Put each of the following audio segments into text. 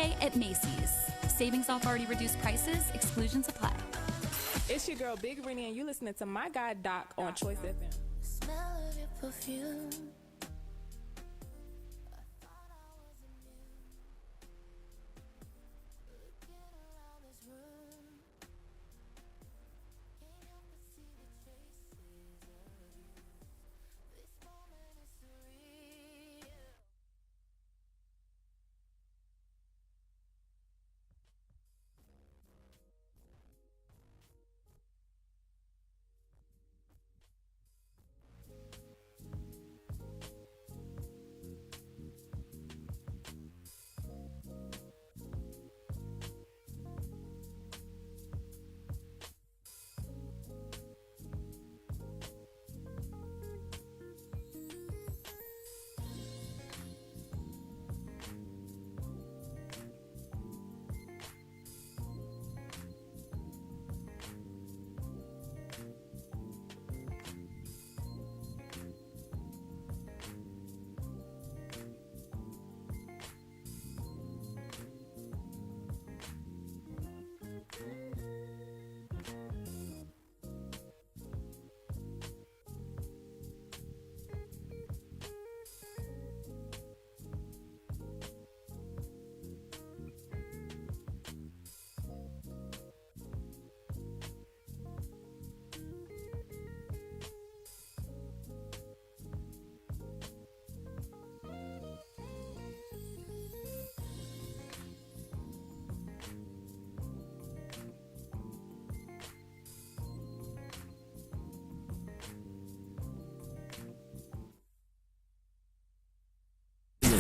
Friday at Macy's. Savings off already reduced prices, exclusions apply. It's your girl Big Rennie, and you listening to my guy Doc on Choice FM. Smell of your perfume.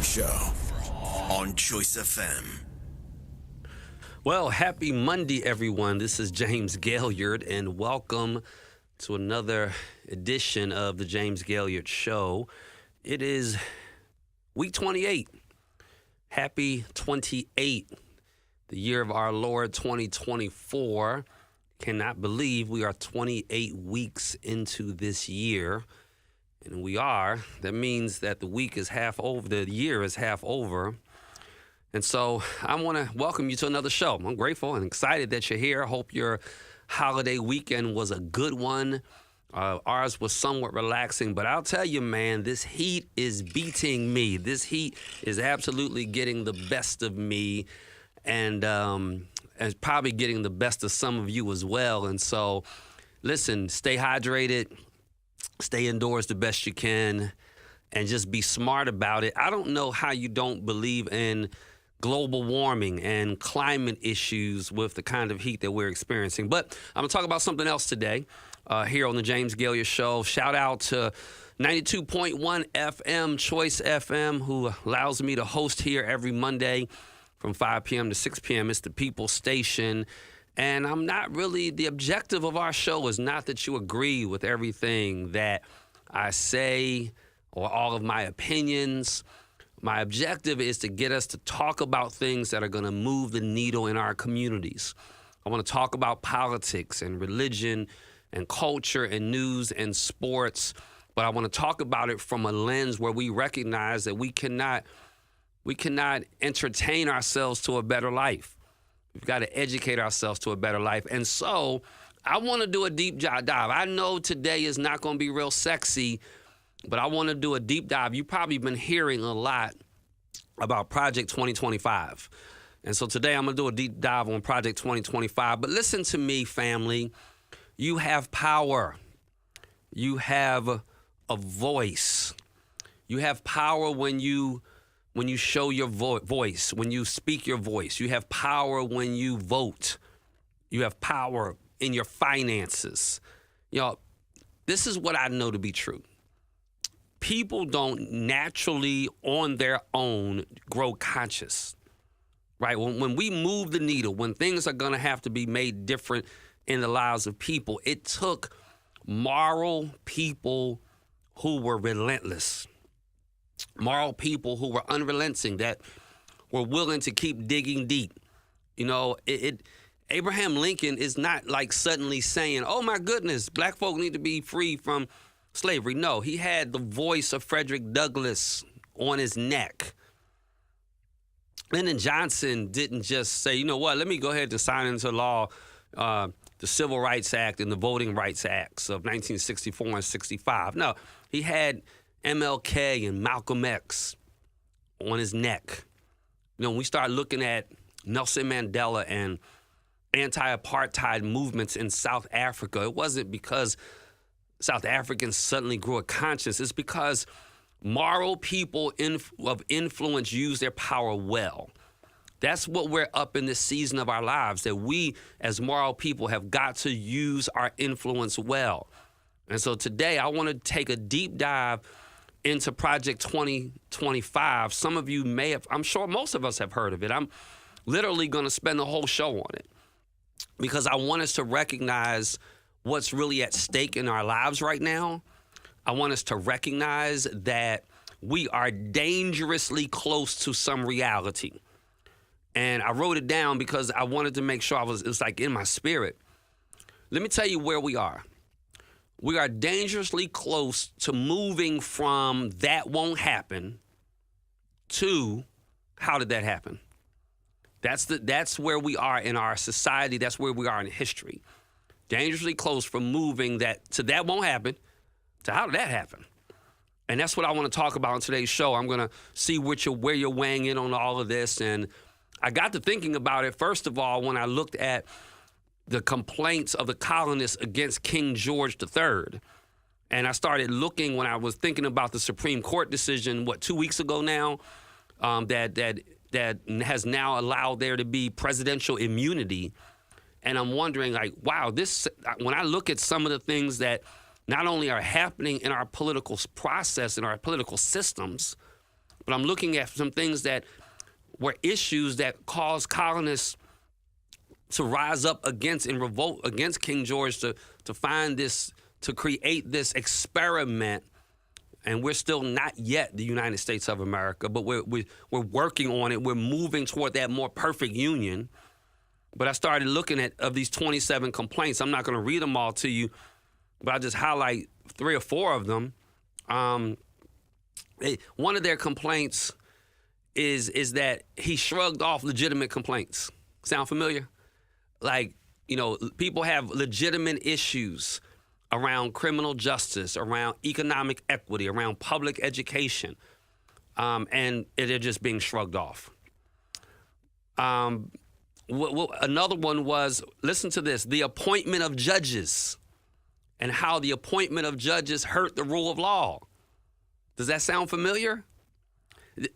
Show on Choice FM. Well, happy Monday, everyone. This is James Gailliard, and welcome to another edition of the James Gailliard Show. It is week 28. Happy 28, the year of our Lord 2024. Cannot believe we are 28 weeks into this year. And we are. That means that the week is half over, the year is half over. And so I want to welcome you to another show. I'm grateful and excited that you're here. I hope your holiday weekend was a good one. Ours was somewhat relaxing, but I'll tell you, man, this heat is beating me. This heat is absolutely getting the best of me, and probably getting the best of some of you as well. And so, listen, stay hydrated. Stay indoors the best you can and just be smart about it. I don't know how you don't believe in global warming and climate issues with the kind of heat that we're experiencing. But I'm going to talk about something else today here on the James Gailliard Show. Shout out to 92.1 FM, Choice FM, who allows me to host here every Monday from 5 p.m. to 6 p.m. It's the People Station. And I'm not really, the objective of our show is not that you agree with everything that I say or all of my opinions. My objective is to get us to talk about things that are going to move the needle in our communities. I want to talk about politics and religion and culture and news and sports, but I want to talk about it from a lens where we recognize that we cannot entertain ourselves to a better life. We've got to educate ourselves to a better life. And so I want to do a deep dive. I know today is not going to be real sexy, but I want to do a deep dive. You've probably been hearing a lot about Project 2025. And so today I'm going to do a deep dive on Project 2025. But listen to me, family. You have power. You have a voice. You have power when you show your voice, when you speak your voice. You have power when you vote. You have power in your finances. This is what I know to be true. People don't naturally, on their own, grow conscious, right? When we move the needle, when things are going to have to be made different in the lives of people, it took moral people who were relentless. Moral people who were unrelenting, that were willing to keep digging deep. Abraham Lincoln is not like suddenly saying, oh my goodness, black folk need to be free from slavery. No, he had the voice of Frederick Douglass on his neck. Lyndon Johnson didn't just say, you know what, let me go ahead and sign into law the Civil Rights Act and the Voting Rights Acts of 1964 and 65. No, he had MLK and Malcolm X on his neck. You know, when we start looking at Nelson Mandela and anti-apartheid movements in South Africa, it wasn't because South Africans suddenly grew a conscience. It's because moral people of influence use their power well. That's what we're up in this season of our lives, that we as moral people have got to use our influence well. And so today I want to take a deep dive into Project 2025. Some of you may have, I'm sure most of us have heard of it. I'm literally going to spend the whole show on it because I want us to recognize what's really at stake in our lives right now. I want us to recognize that we are dangerously close to some reality. And I wrote it down because I wanted to make sure it was like in my spirit. Let me tell you where we are. We are dangerously close to moving from that won't happen to how did that happen? That's where we are in our society. That's where we are in history. Dangerously close from moving that won't happen to how did that happen? And that's what I want to talk about on today's show. I'm going to see where you're weighing in on all of this. And I got to thinking about it, first of all, when I looked at the complaints of the colonists against King George III. And I started looking when I was thinking about the Supreme Court decision, 2 weeks ago now, that has now allowed there to be presidential immunity. And I'm wondering, like, wow, when I look at some of the things that not only are happening in our political process, in our political systems, but I'm looking at some things that were issues that caused colonists to rise up against and revolt against King George to find this, to create this experiment. And we're still not yet the United States of America, but we're working on it. We're moving toward that more perfect union. But I started looking at these 27 complaints. I'm not going to read them all to you, but I'll just highlight 3 or 4 of them. One of their complaints is that he shrugged off legitimate complaints. Sound familiar? Like, you know, people have legitimate issues around criminal justice, around economic equity, around public education, and they're just being shrugged off. Another one was, listen to this, the appointment of judges and how the appointment of judges hurt the rule of law. Does that sound familiar?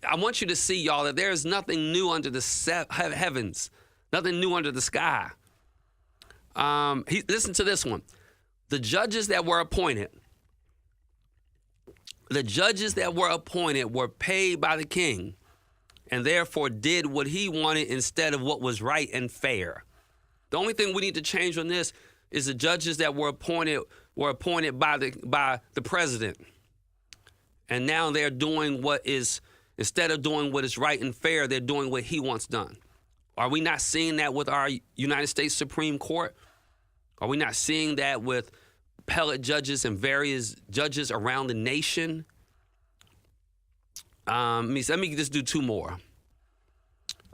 I want you to see, y'all, that there is nothing new under the heavens, nothing new under the sky. Listen to this one. The judges that were appointed were paid by the king and therefore did what he wanted instead of what was right and fair. The only thing we need to change on this is the judges that were appointed by the president. And now they're doing instead of doing what is right and fair, they're doing what he wants done. Are we not seeing that with our United States Supreme Court? Are we not seeing that with appellate judges and various judges around the nation? Let me just do 2 more.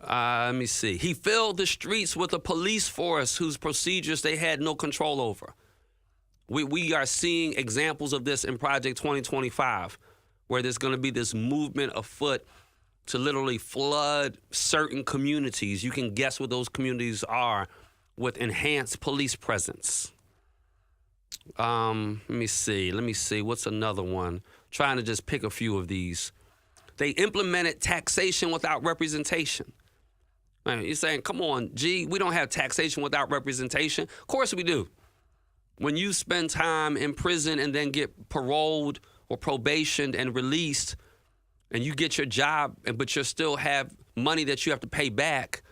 Let me see. He filled the streets with a police force whose procedures they had no control over. We are seeing examples of this in Project 2025, where there's going to be this movement afoot to literally flood certain communities. You can guess what those communities are, with enhanced police presence. Let me see. What's another one? Trying to just pick a few of these. They implemented taxation without representation. Man, you're saying, come on, we don't have taxation without representation. Of course we do. When you spend time in prison and then get paroled or probationed and released, and you get your job, but you still have money that you have to pay back,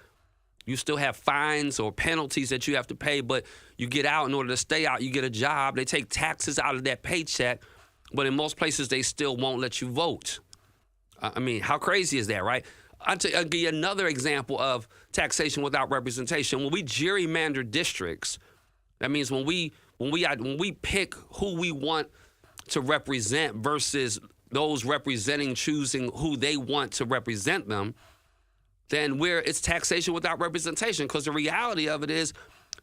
you still have fines or penalties that you have to pay, but you get out. In order to stay out, you get a job. They take taxes out of that paycheck, but in most places, they still won't let you vote. I mean, how crazy is that, right? I'll give you another example of taxation without representation. When we gerrymander districts, that means when we pick who we want to represent versus those representing choosing who they want to represent them, then it's taxation without representation, because the reality of it is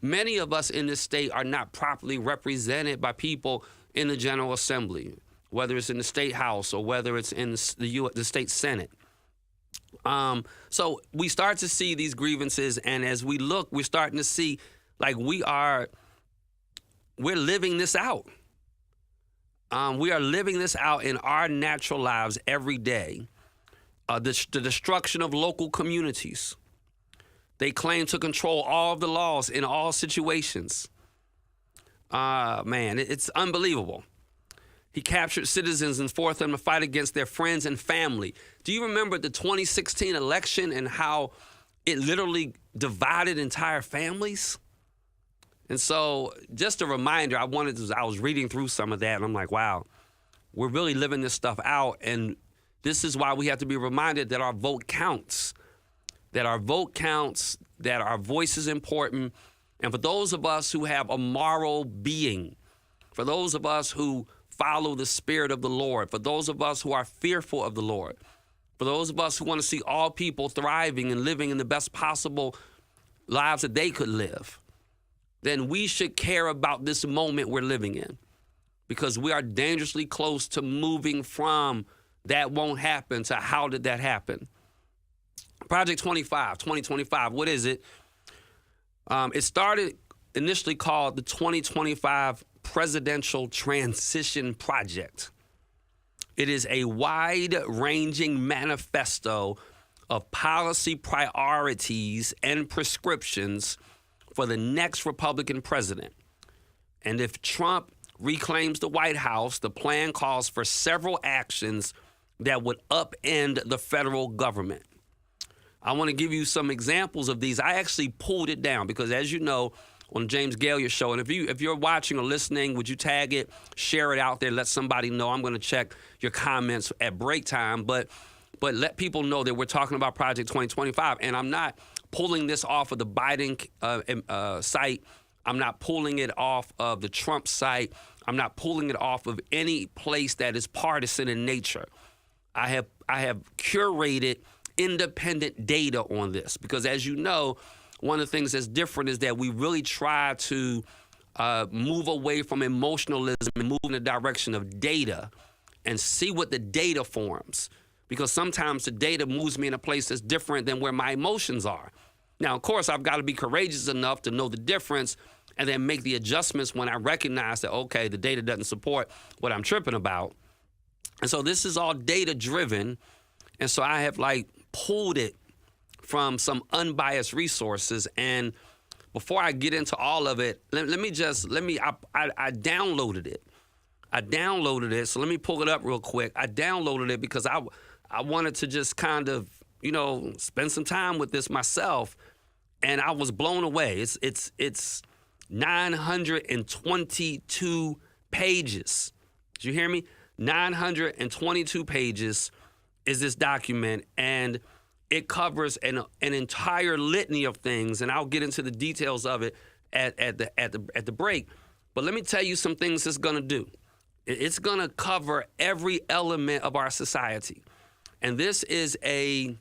many of us in this state are not properly represented by people in the General Assembly, whether it's in the State House or whether it's in the State Senate. So we start to see these grievances, and as we look, we're starting to see like we're living this out. We are living this out in our natural lives every day. The destruction of local communities. They claim to control all of the laws in all situations. Man, it's unbelievable. He captured citizens and forced them to fight against their friends and family. Do you remember the 2016 election and how it literally divided entire families? And so just a reminder, I was reading through some of that, and I'm like, wow, we're really living this stuff out. And this is why we have to be reminded that our vote counts, that our voice is important. And for those of us who have a moral being, for those of us who follow the Spirit of the Lord, for those of us who are fearful of the Lord, for those of us who want to see all people thriving and living in the best possible lives that they could live, then we should care about this moment we're living in, because we are dangerously close to moving from that won't happen to how did that happen. Project 2025, what is it? It started initially called the 2025 Presidential Transition Project. It is a wide-ranging manifesto of policy priorities and prescriptions for the next Republican president. And if Trump reclaims the White House, the plan calls for several actions that would upend the federal government. I want to give you some examples of these. I actually pulled it down because, as you know, on the James Gailliard Show, and if you're watching or listening, would you tag it, share it out there, let somebody know? I'm going to check your comments at break time, but let people know that we're talking about Project 2025, and I'm not pulling this off of the Biden site. I'm not pulling it off of the Trump site. I'm not pulling it off of any place that is partisan in nature. I have curated independent data on this because, as you know, one of the things that's different is that we really try to move away from emotionalism and move in the direction of data and see what the data forms, because sometimes the data moves me in a place that's different than where my emotions are. Now, of course, I've got to be courageous enough to know the difference and then make the adjustments when I recognize that, okay, the data doesn't support what I'm tripping about. And so this is all data-driven, and so I have, pulled it from some unbiased resources. And before I get into all of it, I downloaded it. So let me pull it up real quick. I downloaded it because I wanted to just kind of, spend some time with this myself, and I was blown away. It's 922 pages. Did you hear me? 922 pages is this document, and it covers an entire litany of things, and I'll get into the details of it at the break. But let me tell you some things it's going to do. It's going to cover every element of our society, and this is a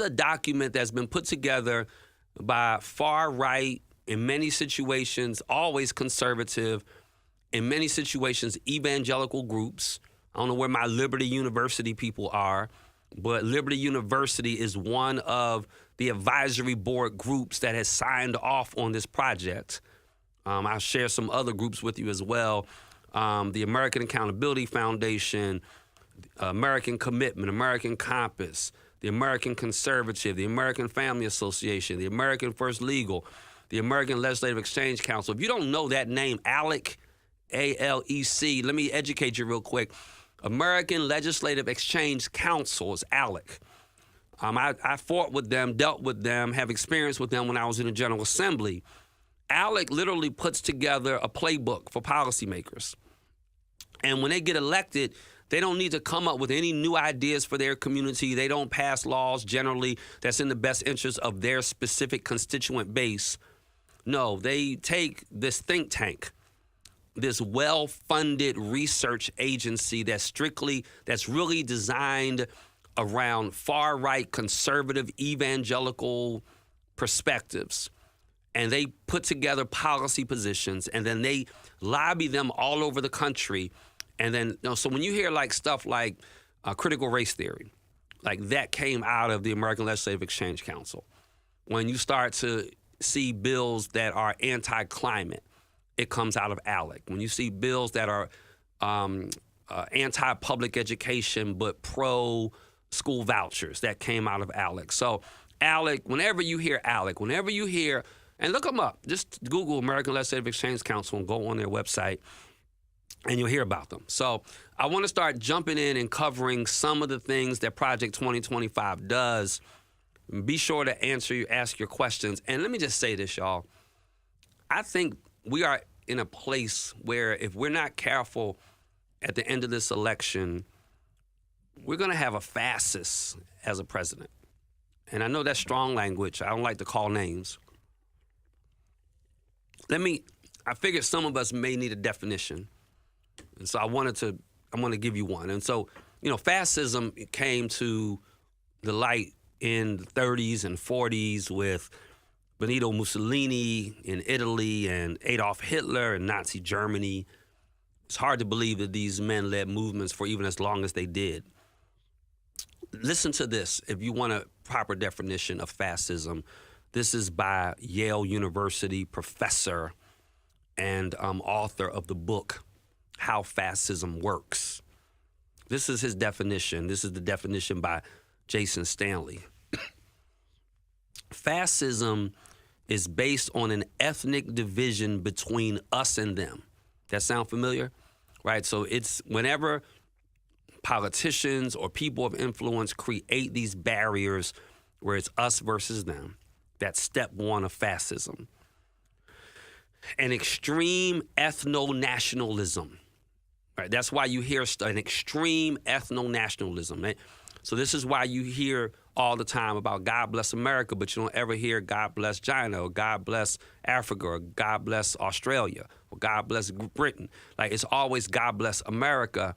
document that's been put together by far right, in many situations, always conservative, in many situations, evangelical groups. I don't know where my Liberty University people are, but Liberty University is one of the advisory board groups that has signed off on this project. I'll share some other groups with you as well. The American Accountability Foundation, American Commitment, American Compass, the American Conservative, the American Family Association, the American First Legal, the American Legislative Exchange Council. If you don't know that name, ALEC, A-L-E-C, let me educate you real quick. American Legislative Exchange Council is ALEC. I fought with them, dealt with them, have experience with them when I was in the General Assembly. ALEC literally puts together a playbook for policymakers. And when they get elected, they don't need to come up with any new ideas for their community. They don't pass laws generally that's in the best interest of their specific constituent base. No, they take this think tank, this well-funded research agency that's really designed around far-right conservative evangelical perspectives, and they put together policy positions, and then they lobby them all over the country. And then, so when you hear like stuff like critical race theory, like that came out of the American Legislative Exchange Council. When you start to see bills that are anti-climate, it comes out of ALEC. When you see bills that are anti-public education but pro-school vouchers, that came out of ALEC. So ALEC, whenever you hear ALEC, whenever you hear, and look them up, just Google American Legislative Exchange Council and go on their website, and you'll hear about them. So I want to start jumping in and covering some of the things that Project 2025 does. Be sure to ask your questions. And let me just say this, y'all. I think we are in a place where if we're not careful at the end of this election, we're going to have a fascist as a president. And I know that's strong language. I don't like to call names. I figured some of us may need a definition. And so I want to give you one. And so, fascism came to the light in the 30s and 40s with Benito Mussolini in Italy and Adolf Hitler in Nazi Germany. It's hard to believe that these men led movements for even as long as they did. Listen to this if you want a proper definition of fascism. This is by Yale University professor and author of the book, How Fascism Works. This is his definition. This is the definition by Jason Stanley. Fascism is based on an ethnic division between us and them. That sound familiar? Right? So it's whenever politicians or people of influence create these barriers where it's us versus them, that's step one of fascism. An extreme ethno-nationalism. Right? That's why you hear an extreme ethno-nationalism. Right? So this is why you hear all the time about God bless America, but you don't ever hear God bless China or God bless Africa or God bless Australia or God bless Britain. Like it's always God bless America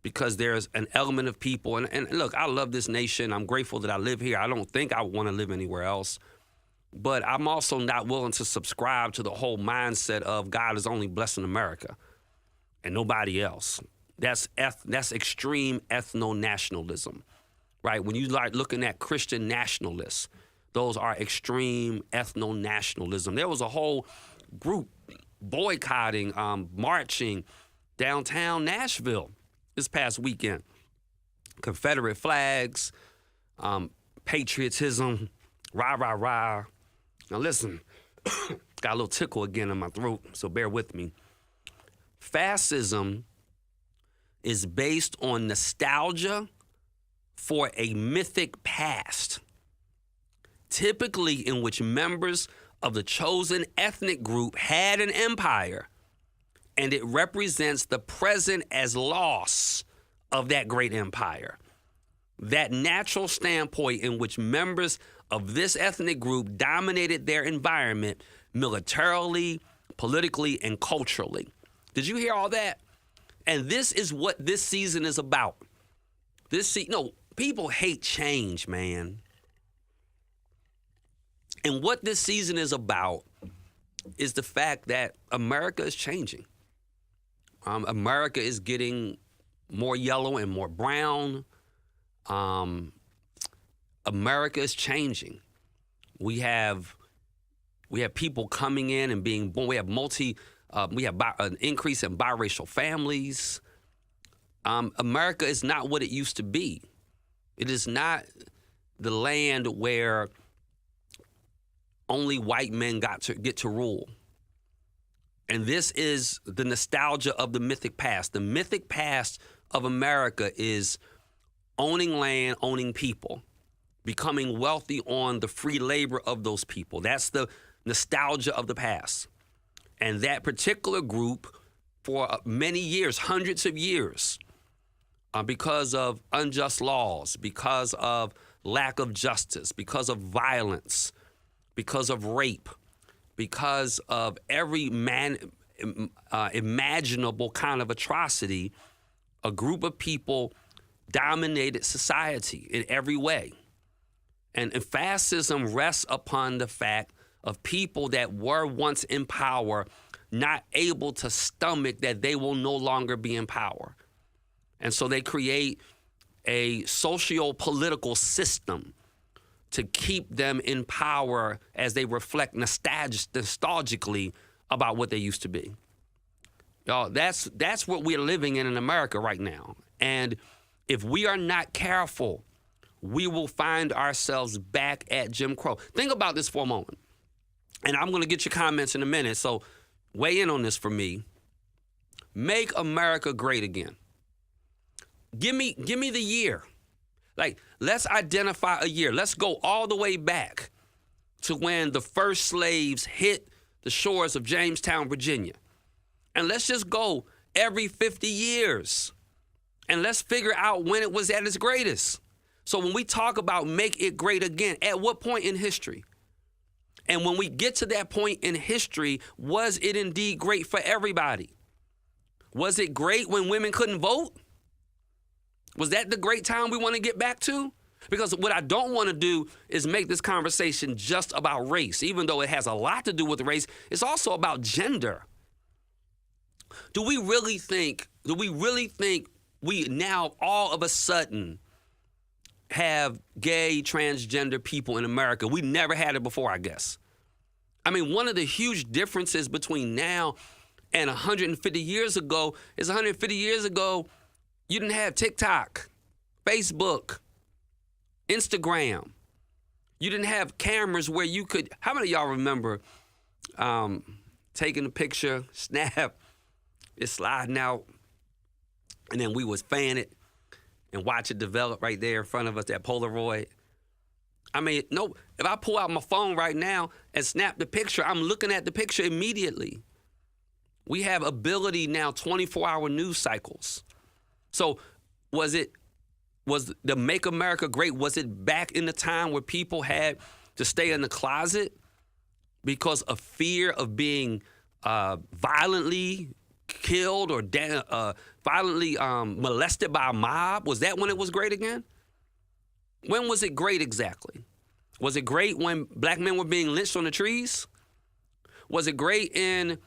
because there's an element of people. And look, I love this nation. I'm grateful that I live here. I don't think I want to live anywhere else. But I'm also not willing to subscribe to the whole mindset of God is only blessing America and nobody else. That's extreme ethno-nationalism, right? When you like looking at Christian nationalists, those are extreme ethno-nationalism. There was a whole group boycotting, marching downtown Nashville this past weekend. Confederate flags, patriotism, rah, rah, rah. Now listen, got a little tickle again in my throat, so bear with me. Fascism is based on nostalgia for a mythic past, typically in which members of the chosen ethnic group had an empire, and it represents the present as loss of that great empire. That natural standpoint in which members of this ethnic group dominated their environment militarily, politically, and culturally. Did you hear all that? And this is what this season is about. People hate change, man. And what this season is about is the fact that America is changing. America is getting more yellow and more brown. America is changing. We have people coming in and being born. We have an increase in biracial families. America is not what it used to be. It is not the land where only white men get to rule. And this is the nostalgia of the mythic past. The mythic past of America is owning land, owning people, becoming wealthy on the free labor of those people. That's the nostalgia of the past. And that particular group, for many years, hundreds of years, because of unjust laws, because of lack of justice, because of violence, because of rape, because of every imaginable kind of atrocity, a group of people dominated society in every way. And fascism rests upon the fact of people that were once in power not able to stomach that they will no longer be in power. And so they create a socio-political system to keep them in power as they reflect nostalgically about what they used to be. Y'all, that's what we're living in America right now. And if we are not careful, we will find ourselves back at Jim Crow. Think about this for a moment. And I'm going to get your comments in a minute, so weigh in on this for me. Make America great again. Give me the year. Like, let's identify a year. Let's go all the way back to when the first slaves hit the shores of Jamestown, Virginia. And let's just go every 50 years. And let's figure out when it was at its greatest. So when we talk about make it great again, at what point in history? And when we get to that point in history, was it indeed great for everybody? Was it great when women couldn't vote? Was that the great time we want to get back to? Because what I don't want to do is make this conversation just about race. Even though it has a lot to do with race, it's also about gender. Do we really think we now all of a sudden have gay, transgender people in America? We never had it before, I guess. I mean, one of the huge differences between now and 150 years ago is 150 years ago, you didn't have TikTok, Facebook, Instagram. You didn't have cameras where you could, how many of y'all remember taking a picture, snap, it's sliding out, and then we would fan it and watch it develop right there in front of us, that Polaroid? I mean, no, if I pull out my phone right now and snap the picture, I'm looking at the picture immediately. We have ability now, 24-hour news cycles. So was the Make America Great, was it back in the time where people had to stay in the closet because of fear of being violently killed or violently molested by a mob? Was that when it was great again? When was it great exactly? Was it great when black men were being lynched on the trees? Was it great in,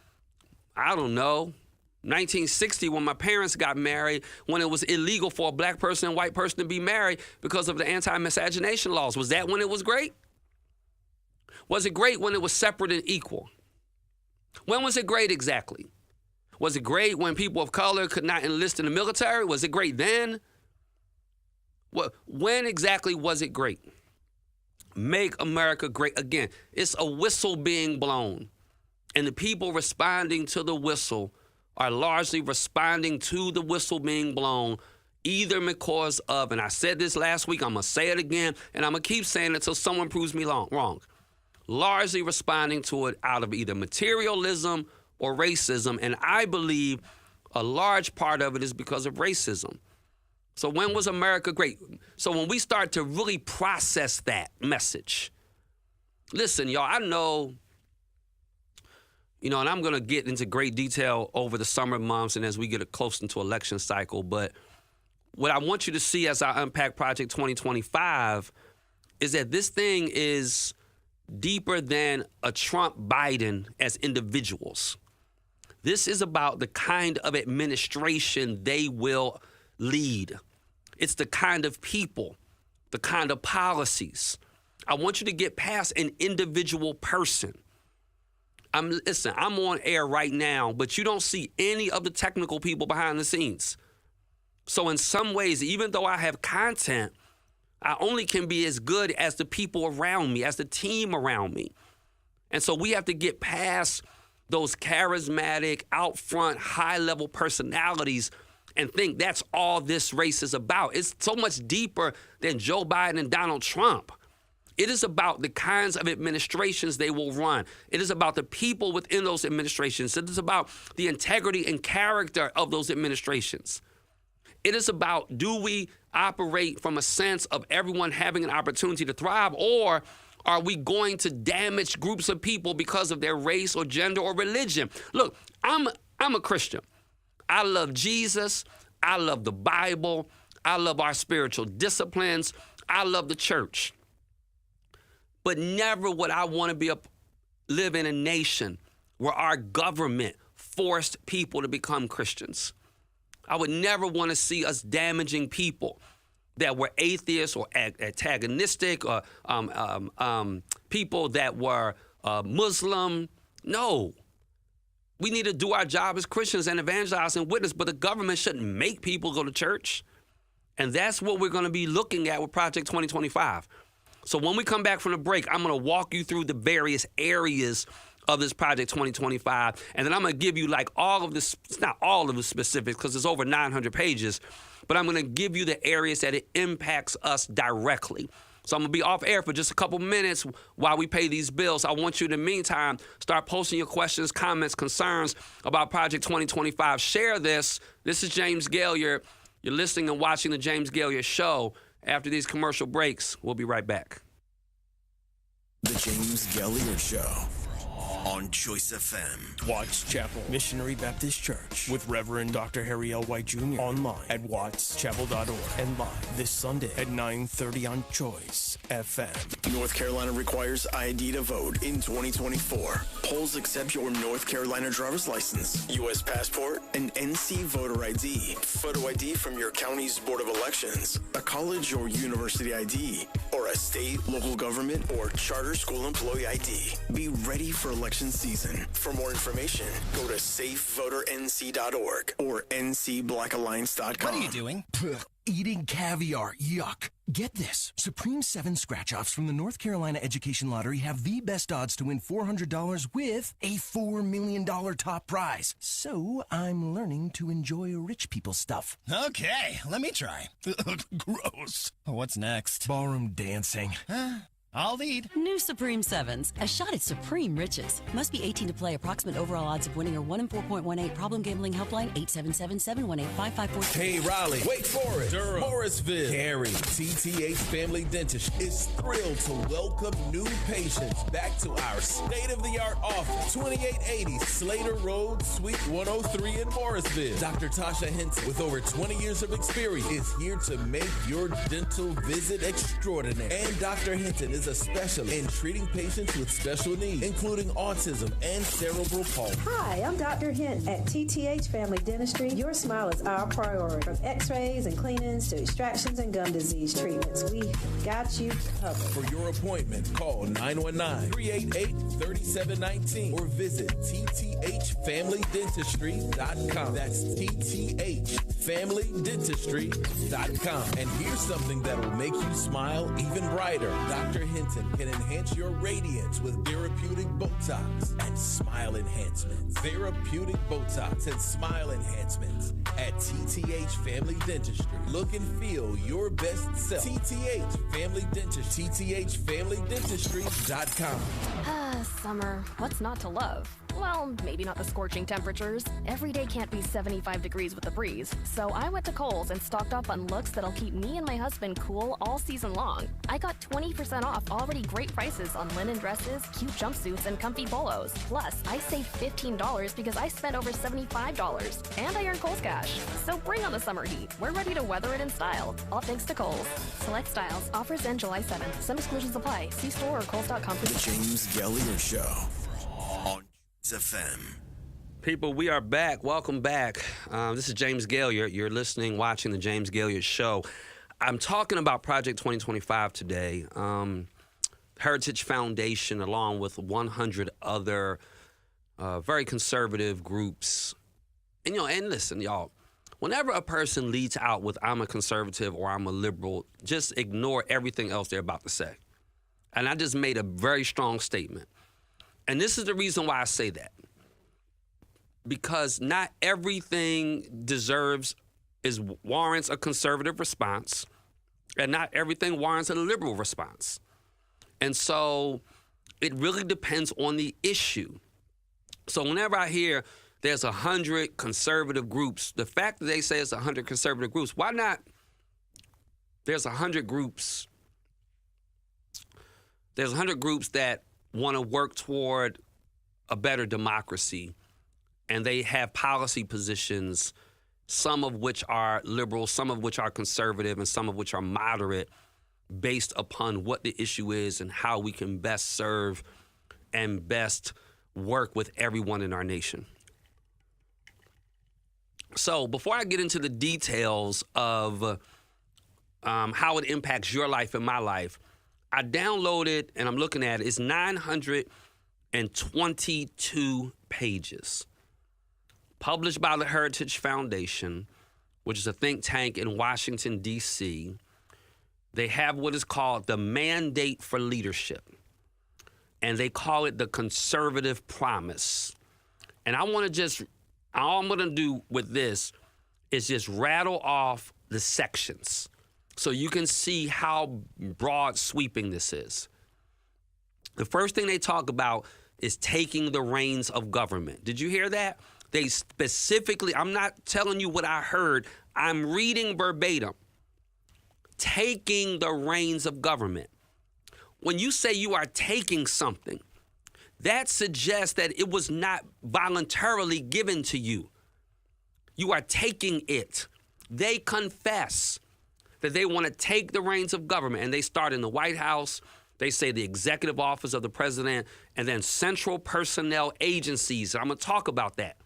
I don't know, 1960 when my parents got married, when it was illegal for a black person and white person to be married because of the anti-miscegenation laws? Was that when it was great? Was it great when it was separate and equal? When was it great exactly? Was it great when people of color could not enlist in the military? Was it great then? When exactly was it great? Make America great again. It's a whistle being blown, and the people responding to the whistle are largely responding to the whistle being blown either because of, and I said this last week, I'm going to say it again, and I'm going to keep saying it until someone proves me wrong, largely responding to it out of either materialism or racism, and I believe a large part of it is because of racism. So when was America great? So when we start to really process that message, listen, y'all, I know, and I'm going to get into great detail over the summer months and as we get close into election cycle, but what I want you to see as I unpack Project 2025 is that this thing is deeper than a Trump-Biden as individuals. This is about the kind of administration they will lead. It's the kind of people, the kind of policies. I want you to get past an individual person. I'm on air right now, but you don't see any of the technical people behind the scenes. So in some ways, even though I have content, I only can be as good as the people around me, as the team around me. And so we have to get past those charismatic, out front, high-level personalities and think that's all this race is about. It's so much deeper than Joe Biden and Donald Trump. It is about the kinds of administrations they will run. It is about the people within those administrations. It is about the integrity and character of those administrations. It is about, do we operate from a sense of everyone having an opportunity to thrive, or are we going to damage groups of people because of their race or gender or religion? Look, I'm a Christian. I love Jesus. I love the Bible. I love our spiritual disciplines. I love the church. But never would I want to live in a nation where our government forced people to become Christians. I would never want to see us damaging people that were atheists or antagonistic or people that were Muslim. No. We need to do our job as Christians and evangelize and witness, but the government shouldn't make people go to church. And that's what we're going to be looking at with Project 2025. So when we come back from the break, I'm going to walk you through the various areas of this Project 2025, and then I'm going to give you like all of this, it's not all of the specifics because it's over 900 pages, but I'm going to give you the areas that it impacts us directly. So I'm going to be off air for just a couple minutes while we pay these bills. I want you, in the meantime, start posting your questions, comments, concerns about Project 2025. Share this. This is James Gailliard. You're listening and watching the James Gailliard Show. After these commercial breaks, we'll be right back. The James Gailliard Show on Choice FM. Watts Chapel Missionary Baptist Church with Reverend Dr. Harry L. White Jr. online at wattschapel.org and live this Sunday at 9:30 on Choice FM. North Carolina requires ID to vote in 2024. Polls accept your North Carolina driver's license, U.S. passport, and NC voter ID, photo ID from your county's Board of Elections, a college or university ID, or a state, local government, or charter school employee ID. Be ready for election season. For more information, go to safevoternc.org or ncblackalliance.com. What are you doing? Eating caviar. Yuck. Get this. Supreme 7 scratch-offs from the North Carolina Education Lottery have the best odds to win $400 with a $4 million top prize. So I'm learning to enjoy rich people stuff. Okay, let me try. Gross. What's next? Ballroom dancing. I'll lead. New Supreme 7s. A shot at supreme riches. Must be 18 to play. Approximate overall odds of winning are 1 in 4.18. Problem gambling helpline 877-718-5543. Hey, Raleigh. Wait for it. Durham. Morrisville. Cary. TTH Family Dentist is thrilled to welcome new patients back to our state-of-the-art office. 2880 Slater Road, Suite 103 in Morrisville. Dr. Tasha Hinton, with over 20 years of experience, is here to make your dental visit extraordinary. And Dr. Hinton is a specialist in treating patients with special needs, including autism and cerebral palsy. Hi, I'm Dr. Hint at TTH Family Dentistry. Your smile is our priority. From x-rays and cleanings to extractions and gum disease treatments, we got you covered. For your appointment, call 919-388-3719 or visit tthfamilydentistry.com. That's tthfamilydentistry.com. And here's something that will make you smile even brighter. Dr. Hinton can enhance your radiance with therapeutic Botox and smile enhancements. Therapeutic Botox and smile enhancements at TTH Family Dentistry. Look and feel your best self. TTH Family Dentistry. TTHFamilyDentistry.com. Summer. What's not to love? Well, maybe not the scorching temperatures. Every day can't be 75 degrees with a breeze. So I went to Kohl's and stocked up on looks that'll keep me and my husband cool all season long. I got 20% off already great prices on linen dresses, cute jumpsuits, and comfy polos. Plus, I saved $15 because I spent over $75. And I earned Kohl's cash. So bring on the summer heat. We're ready to weather it in style. All thanks to Kohl's. Select styles. Offers end July 7th. Some exclusions apply. See store or Kohl's.com for The James Gailliard Show on FM. People, we are back. Welcome back. This is James Gailliard. You're listening, watching the James Gailliard Show. I'm talking about Project 2025 today. Heritage Foundation, along with 100 other very conservative groups. And, and listen, y'all, whenever a person leads out with I'm a conservative or I'm a liberal, just ignore everything else they're about to say. And I just made a very strong statement. And this is the reason why I say that. Because not everything warrants a conservative response, and not everything warrants a liberal response. And so it really depends on the issue. So whenever I hear there's 100 conservative groups, the fact that they say it's 100 conservative groups, why not there's 100 groups? There's 100 groups that want to work toward a better democracy, and they have policy positions some of which are liberal, some of which are conservative, and some of which are moderate, based upon what the issue is and how we can best serve and best work with everyone in our nation. So before I get into the details of how it impacts your life and my life, I downloaded, and I'm looking at it, it's 922 pages. Published by the Heritage Foundation, which is a think tank in Washington, D.C. They have what is called the Mandate for Leadership, and they call it the Conservative Promise. And I want to just, all I'm going to do with this is just rattle off the sections so you can see how broad sweeping this is. The first thing they talk about is taking the reins of government. Did you hear that? They specifically, I'm not telling you what I heard, I'm reading verbatim. Taking the reins of government. When you say you are taking something, that suggests that it was not voluntarily given to you. You are taking it. They confess that they want to take the reins of government, and they start in the White House. They say the executive office of the president, and then central personnel agencies. I'm going to talk about that.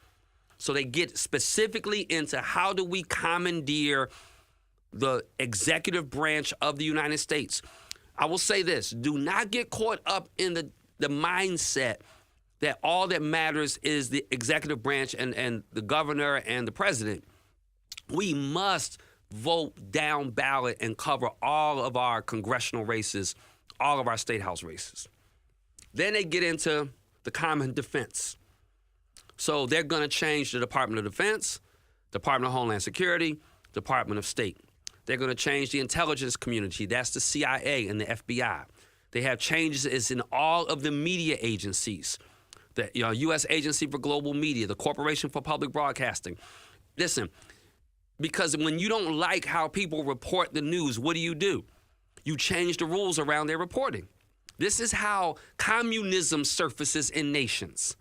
So they get specifically into how do we commandeer the executive branch of the United States. I will say this, do not get caught up in the mindset that all that matters is the executive branch and the governor and the president. We must vote down ballot and cover all of our congressional races, all of our state house races. Then they get into the common defense. So they're going to change the Department of Defense, Department of Homeland Security, Department of State. They're going to change the intelligence community. That's the CIA and the FBI. They have changes in all of the media agencies, the U.S. Agency for Global Media, the Corporation for Public Broadcasting. Listen, because when you don't like how people report the news, what do? You change the rules around their reporting. This is how communism surfaces in nations.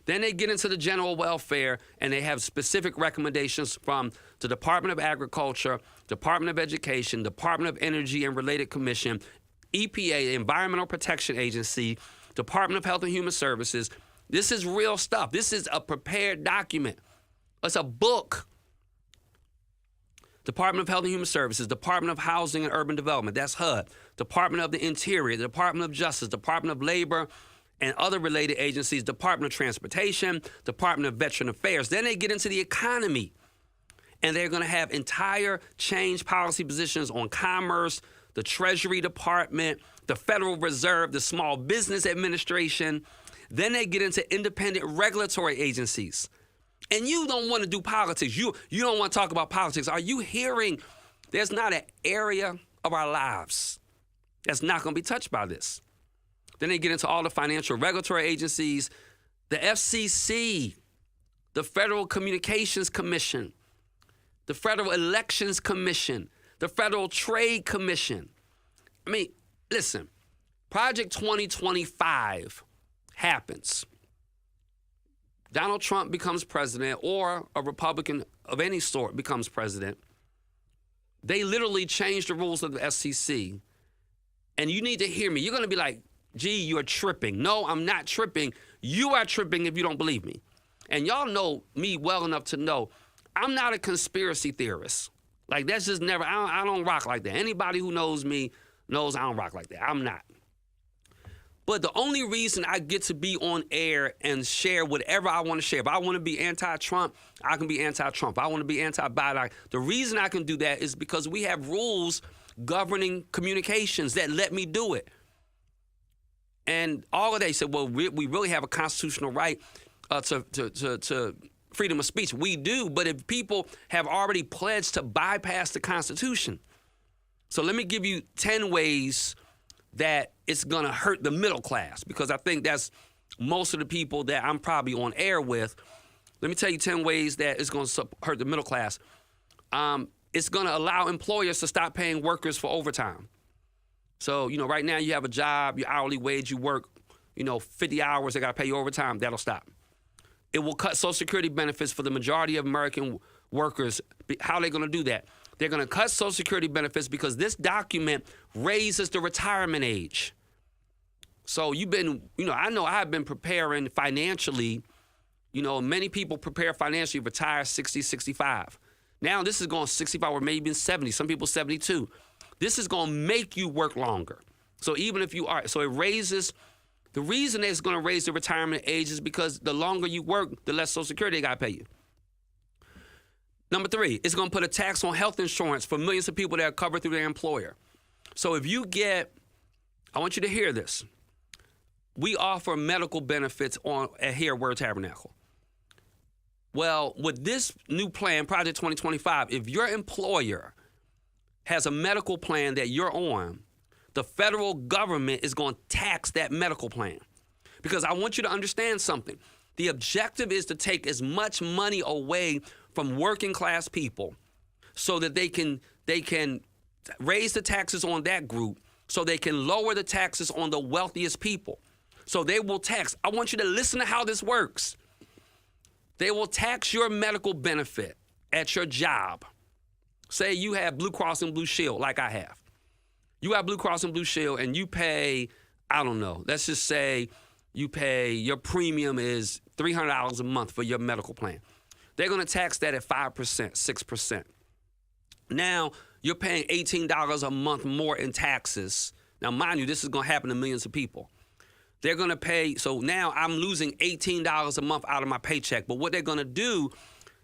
Then they get into the general welfare, and they have specific recommendations from the Department of Agriculture, Department of Education, Department of Energy and Related Commission, EPA, Environmental Protection Agency, Department of Health and Human Services. This is real stuff. This is a prepared document. It's a book. Department of Health and Human Services, Department of Housing and Urban Development, that's HUD, Department of the Interior, the Department of Justice, Department of Labor, and other related agencies, Department of Transportation, Department of Veteran Affairs. Then they get into the economy, and they're going to have entire change policy positions on commerce, the Treasury Department, the Federal Reserve, the Small Business Administration. Then they get into independent regulatory agencies. And you don't want to do politics. You don't want to talk about politics. Are you hearing there's not an area of our lives that's not going to be touched by this? Then they get into all the financial regulatory agencies, the FCC, the Federal Communications Commission, the Federal Elections Commission, the Federal Trade Commission. I mean, listen, Project 2025 happens. Donald Trump becomes president, or a Republican of any sort becomes president. They literally change the rules of the FCC. And you need to hear me. You're going to be like, gee, you're tripping. No, I'm not tripping. You are tripping if you don't believe me. And y'all know me well enough to know I'm not a conspiracy theorist. Like, that's just never, I don't rock like that. Anybody who knows me knows I don't rock like that. I'm not. But the only reason I get to be on air and share whatever I want to share, if I want to be anti-Trump, I can be anti-Trump. If I want to be anti-Biden, the reason I can do that is because we have rules governing communications that let me do it. And all of that, said, well, we really have a constitutional right to freedom of speech. We do, but if people have already pledged to bypass the Constitution. So let me give you 10 ways that it's going to hurt the middle class, because I think that's most of the people that I'm probably on air with. Let me tell you 10 ways that it's going to hurt the middle class. It's going to allow employers to stop paying workers for overtime. So, right now you have a job, your hourly wage, you work, 50 hours, they got to pay you overtime. That'll stop. It will cut Social Security benefits for the majority of American workers. How are they going to do that? They're going to cut Social Security benefits because this document raises the retirement age. So I know I've been preparing financially. Many people prepare financially, retire 60, 65. Now this is going 65 or maybe even 70. Some people 72. This is going to make you work longer. So even if you are, so it raises, the reason it's going to raise the retirement age is because the longer you work, the less Social Security they got to pay you. Number 3, it's going to put a tax on health insurance for millions of people that are covered through their employer. So if you I want you to hear this. We offer medical benefits here at Word Tabernacle. Well, with this new plan, Project 2025, if your employer has a medical plan that you're on, the federal government is going to tax that medical plan. Because I want you to understand something. The objective is to take as much money away from working class people so that they can raise the taxes on that group so they can lower the taxes on the wealthiest people. So they will tax. I want you to listen to how this works. They will tax your medical benefit at your job. Say you have Blue Cross and Blue Shield like I have. You have Blue Cross and Blue Shield and you pay, I don't know, let's just say your premium is $300 a month for your medical plan. They're going to tax that at 5%, 6%. Now you're paying $18 a month more in taxes. Now, mind you, this is going to happen to millions of people. They're going to pay, so now I'm losing $18 a month out of my paycheck. But what they're going to do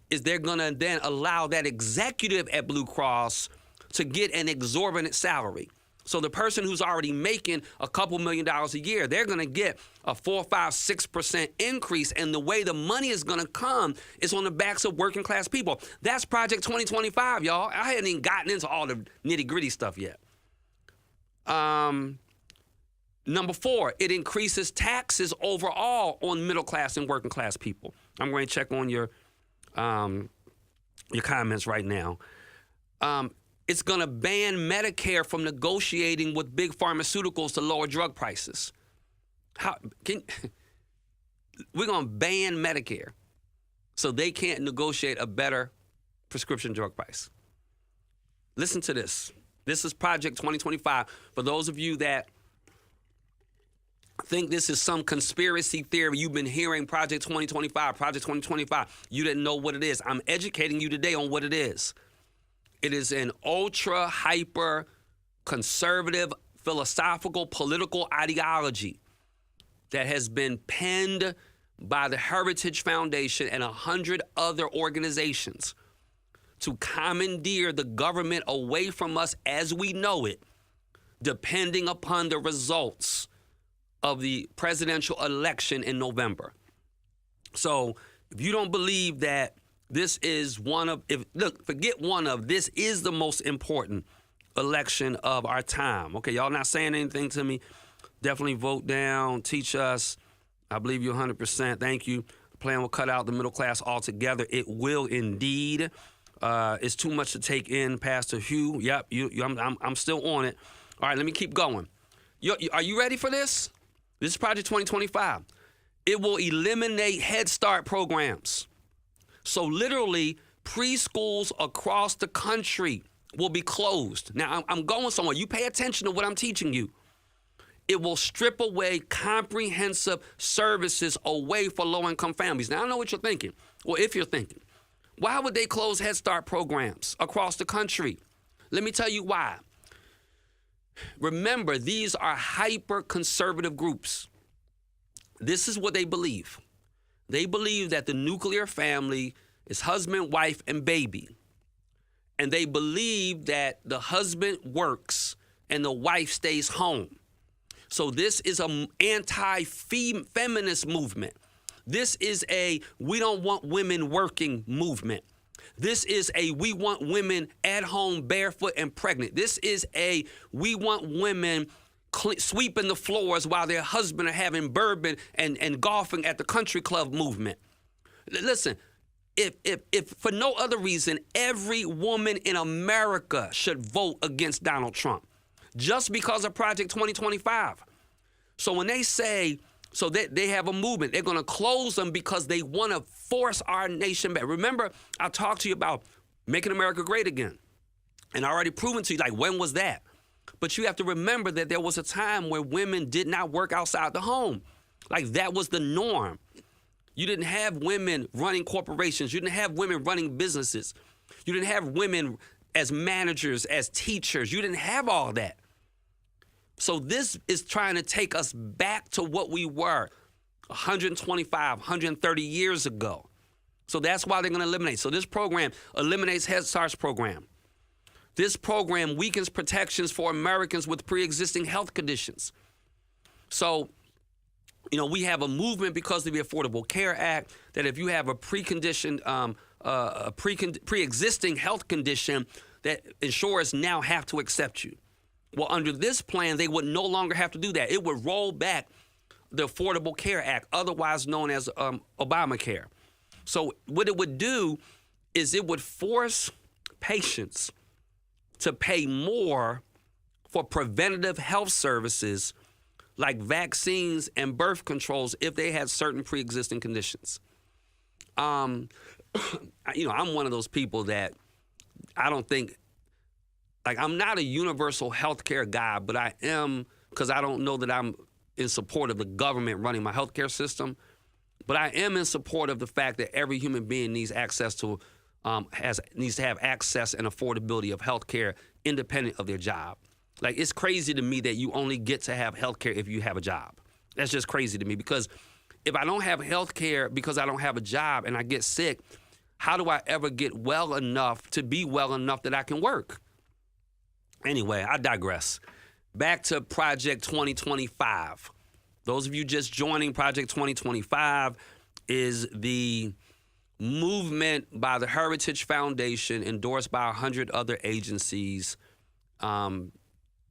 is they're going to then allow that executive at Blue Cross to get an exorbitant salary. So the person who's already making a couple $1 million a year, they're going to get a 4, 5, 6% increase. And the way the money is going to come is on the backs of working class people. That's Project 2025, y'all. I hadn't even gotten into all the nitty gritty stuff yet. Number 4, it increases taxes overall on middle class and working class people. I'm going to check on your comments right now. It's going to ban Medicare from negotiating with big pharmaceuticals to lower drug prices. We're going to ban Medicare so they can't negotiate a better prescription drug price. Listen to this. This is Project 2025. For those of you that think this is some conspiracy theory, you've been hearing Project 2025, Project 2025. You didn't know what it is. I'm educating you today on what it is. It is an ultra hyper conservative philosophical political ideology that has been penned by the Heritage Foundation and 100 other organizations to commandeer the government away from us as we know it, depending upon the results of the presidential election in November. So if you don't believe that this is this is the most important election of our time. Okay, y'all not saying anything to me? Definitely vote down, teach us. I believe you 100%. Thank you. The plan will cut out the middle class altogether. It will indeed. It's too much to take in, Pastor Hugh. Yep, I'm still on it. All right, let me keep going. Are you ready for this? This is Project 2025. It will eliminate Head Start programs. So literally, preschools across the country will be closed. Now, I'm going somewhere. You pay attention to what I'm teaching you. It will strip away comprehensive services away for low-income families. Now, I know what you're thinking. Well, if you're thinking, why would they close Head Start programs across the country? Let me tell you why. Remember, these are hyper-conservative groups. This is what they believe. They believe that the nuclear family is husband, wife, and baby. And they believe that the husband works and the wife stays home. So this is an anti-feminist movement. This is a we don't want women working movement. This is a we want women at home barefoot and pregnant. This is a we want women sweeping the floors while their husband are having bourbon and golfing at the country club movement. Listen, if for no other reason, every woman in America should vote against Donald Trump just because of Project 2025. So when they say So they have a movement. They're going to close them because they want to force our nation back. Remember, I talked to you about making America great again. And I already proven to you, like, when was that? But you have to remember that there was a time where women did not work outside the home. Like, that was the norm. You didn't have women running corporations. You didn't have women running businesses. You didn't have women as managers, as teachers. You didn't have all that. So this is trying to take us back to what we were 125, 130 years ago. So that's why they're going to eliminate. So this program eliminates Head Start's program. This program weakens protections for Americans with pre-existing health conditions. So, you know, we have a movement because of the Affordable Care Act that if you have a pre-existing health condition, that insurers now have to accept you. Well, under this plan, they would no longer have to do that. It would roll back the Affordable Care Act, otherwise known as Obamacare. So what it would do is it would force patients to pay more for preventative health services like vaccines and birth controls if they had certain pre-existing conditions. I'm one of those people that I don't think, like, I'm not a universal health care guy, but I am, because I don't know that I'm in support of the government running my health care system, but I am in support of the fact that every human being needs access to, needs to have access and affordability of health care independent of their job. Like, it's crazy to me that you only get to have health care if you have a job. That's just crazy to me, because if I don't have health care because I don't have a job and I get sick, how do I ever get well enough to be well enough that I can work? Anyway, I digress. Back to Project 2025. Those of you just joining, Project 2025 is the movement by the Heritage Foundation, endorsed by 100 other agencies,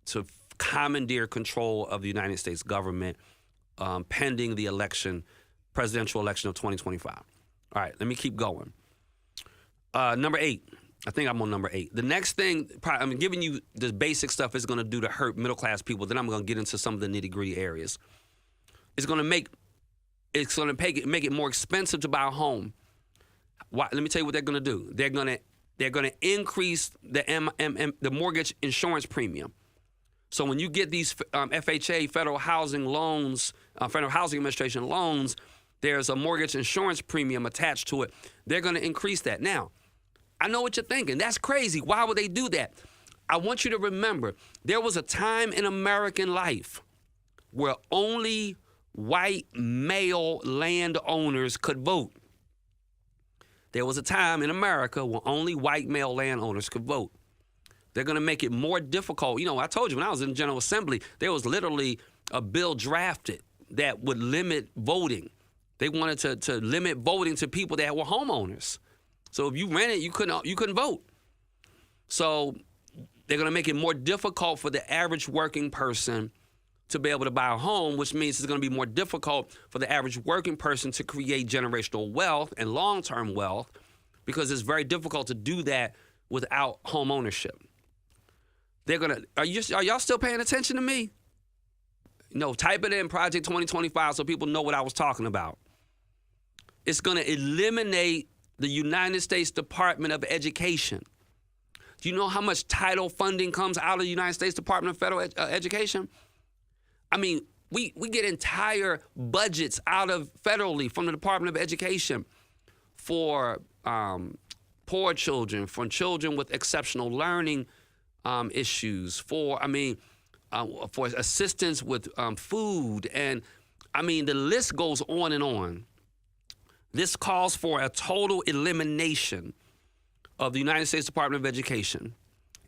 to commandeer control of the United States government pending the presidential election of 2025. All right, let me keep going. Number 8. I think I'm on number 8. The next thing, I'm giving you the basic stuff it's going to do to hurt middle-class people. Then I'm going to get into some of the nitty-gritty areas. It's going to make it more expensive to buy a home. Why? Let me tell you what they're going to do. They're going to increase the mortgage insurance premium. So when you get these FHA, Federal Housing loans, Federal Housing Administration loans, there's a mortgage insurance premium attached to it. They're going to increase that. Now, I know what you're thinking. That's crazy. Why would they do that? I want you to remember, there was a time in American life where only white male landowners could vote. There was a time in America where only white male landowners could vote. They're going to make it more difficult. You know, I told you when I was in the General Assembly, there was literally a bill drafted that would limit voting. They wanted to limit voting to people that were homeowners. So if you rented, you couldn't vote. So they're going to make it more difficult for the average working person to be able to buy a home, which means it's going to be more difficult for the average working person to create generational wealth and long-term wealth, because it's very difficult to do that without home ownership. Are y'all still paying attention to me? No, type it in Project 2025 so people know what I was talking about. It's going to eliminate the United States Department of Education. Do you know how much title funding comes out of the United States Department of Federal Education? I mean, we get entire budgets out of federally from the Department of Education for poor children, for children with exceptional learning issues, for assistance with food, and I mean, the list goes on and on. This calls for a total elimination of the United States Department of Education.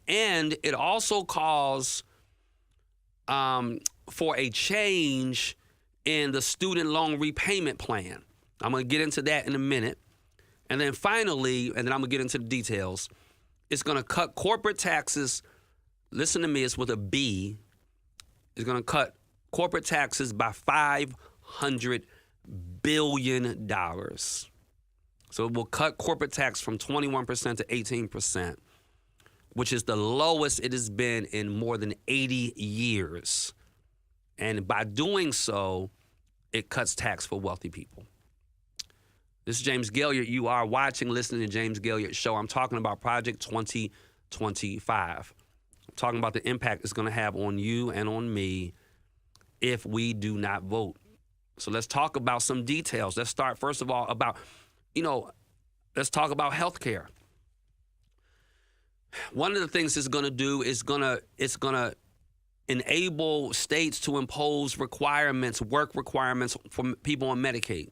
And it also calls for a change in the student loan repayment plan. I'm going to get into that in a minute. And then finally, and then I'm going to get into the details, it's going to cut corporate taxes. Listen to me, it's with a B. It's going to cut corporate taxes by $500 billion. So it will cut corporate tax from 21% to 18%, which is the lowest it has been in more than 80 years. And by doing so, it cuts tax for wealthy people. This is James Gailliard. You are watching, listening to James Gailliard Show. I'm talking about Project 2025. I'm talking about the impact it's going to have on you and on me if we do not vote. So let's talk about some details. Let's start, first of all, about, let's talk about health care. One of the things it's going to do is it's going to enable states to impose requirements, work requirements for people on Medicaid.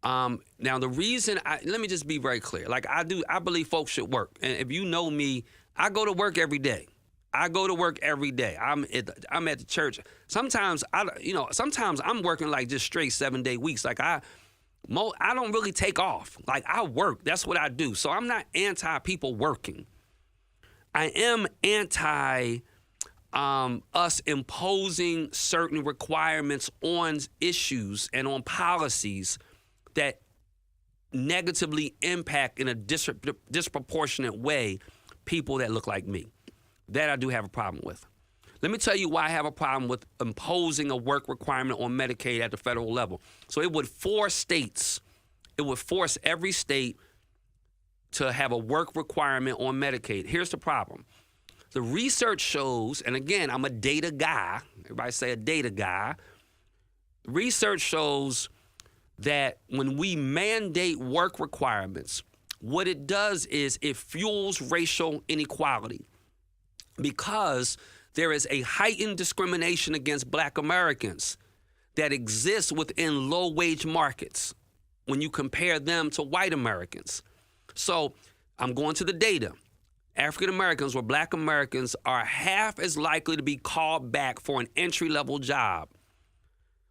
Now the reason, let me just be very clear. Like I believe folks should work. And if you know me, I go to work every day. I'm at the church. Sometimes I'm working like just straight 7-day weeks. Like I don't really take off. Like I work. That's what I do. So I'm not anti people working. I am anti us imposing certain requirements on issues and on policies that negatively impact in a disproportionate way people that look like me. That I do have a problem with. Let me tell you why I have a problem with imposing a work requirement on Medicaid at the federal level. So it would force every state to have a work requirement on Medicaid. Here's the problem. The research shows, and again, I'm a data guy. Everybody say a data guy. Research shows that when we mandate work requirements, what it does is it fuels racial inequality because there is a heightened discrimination against Black Americans that exists within low-wage markets when you compare them to white Americans. So I'm going to the data. African Americans or Black Americans are half as likely to be called back for an entry-level job,